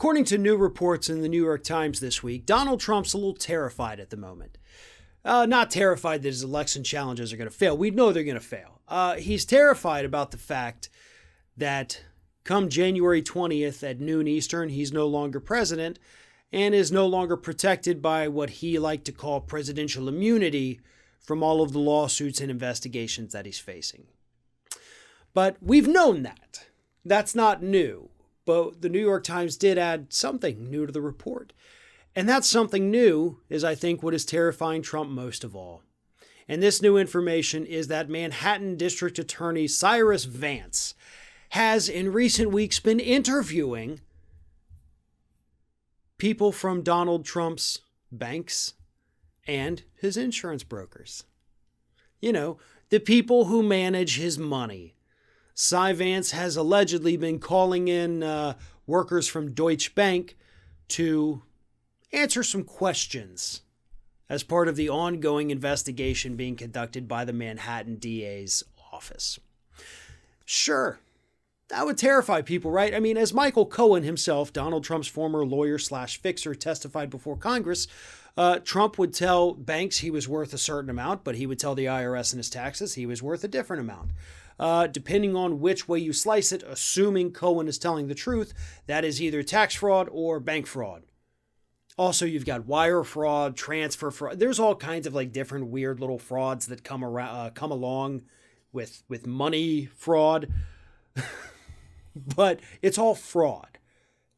According to new reports in the New York Times this week, Donald Trump's a little terrified at the moment. Not terrified that his election challenges are going to fail. We know they're going to fail. He's terrified about the fact that come January 20th at noon Eastern, he's no longer president and is no longer protected by what he liked to call presidential immunity from all of the lawsuits and investigations that he's facing. But we've known that. That's not new. But the New York Times did add something new to the report. And that something new is, I think, what is terrifying Trump most of all. And this new information is that Manhattan District Attorney Cyrus Vance has in recent weeks been interviewing people from Donald Trump's banks and his insurance brokers. You know, the people who manage his money. Cy Vance has allegedly been calling in workers from Deutsche Bank to answer some questions as part of the ongoing investigation being conducted by the Manhattan DA's office. Sure, that would terrify people, right? I mean, as Michael Cohen himself, Donald Trump's former lawyer/fixer, testified before Congress, Trump would tell banks he was worth a certain amount, but he would tell the IRS and his taxes he was worth a different amount. Depending on which way you slice it, assuming Cohen is telling the truth, that is either tax fraud or bank fraud. Also, you've got wire fraud, transfer fraud. There's all kinds of like different weird little frauds that come along with money fraud. But it's all fraud.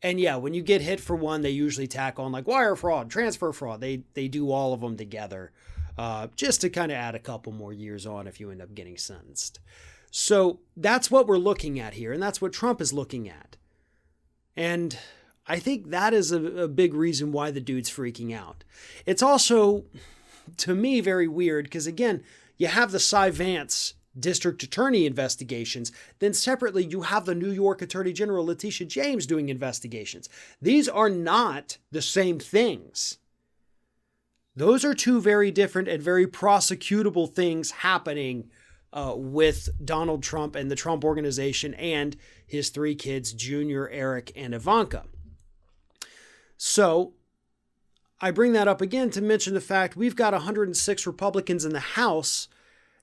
And yeah, when you get hit for one, they usually tack on like wire fraud, transfer fraud. They do all of them together just to kind of add a couple more years on if you end up getting sentenced. So that's what we're looking at here, and that's what Trump is looking at. And I think that is a big reason why the dude's freaking out. It's also, to me, very weird because, again, you have the Cy Vance district attorney investigations. Then separately, you have the New York Attorney General Letitia James doing investigations. These are not the same things. Those are two very different and very prosecutable things happening with Donald Trump and the Trump Organization and his three kids, Junior, Eric, and Ivanka. So I bring that up again to mention the fact we've got 106 Republicans in the House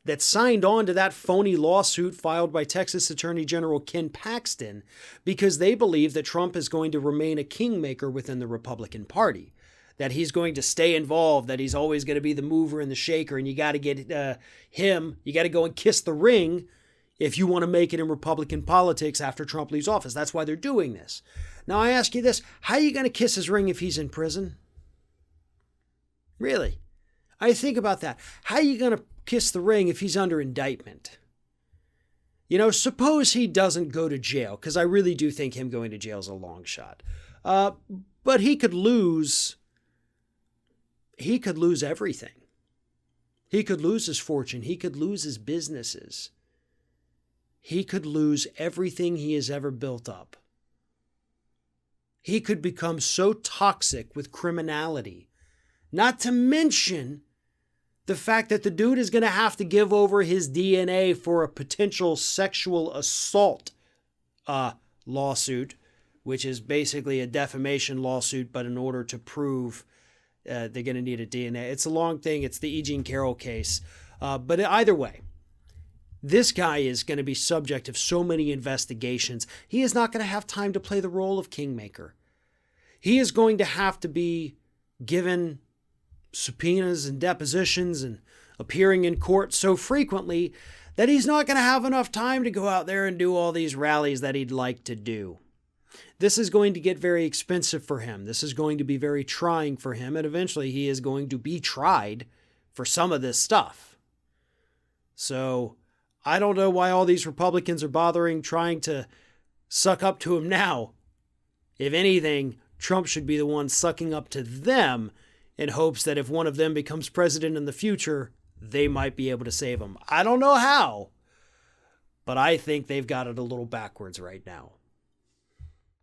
that signed on to that phony lawsuit filed by Texas Attorney General Ken Paxton because they believe that Trump is going to remain a kingmaker within the Republican Party, that he's going to stay involved, that he's always going to be the mover and the shaker, and you got to get you got to go and kiss the ring if you want to make it in Republican politics after Trump leaves office. That's why they're doing this. Now, I ask you this, how are you going to kiss his ring if he's in prison? Really? I think about that. How are you going to kiss the ring if he's under indictment? You know, suppose he doesn't go to jail, because I really do think him going to jail is a long shot. But he could lose everything. He could lose his fortune. He could lose his businesses. He could lose everything he has ever built up. He could become so toxic with criminality, not to mention the fact that the dude is going to have to give over his DNA for a potential sexual assault lawsuit, which is basically a defamation lawsuit, but in order to prove they're going to need a DNA. It's a long thing. It's the E. Jean Carroll case. But either way, this guy is going to be subject of so many investigations. He is not going to have time to play the role of kingmaker. He is going to have to be given subpoenas and depositions and appearing in court so frequently that he's not going to have enough time to go out there and do all these rallies that he'd like to do. This is going to get very expensive for him. This is going to be very trying for him, and eventually he is going to be tried for some of this stuff. So I don't know why all these Republicans are bothering trying to suck up to him now. If anything, Trump should be the one sucking up to them in hopes that if one of them becomes president in the future, they might be able to save him. I don't know how, but I think they've got it a little backwards right now.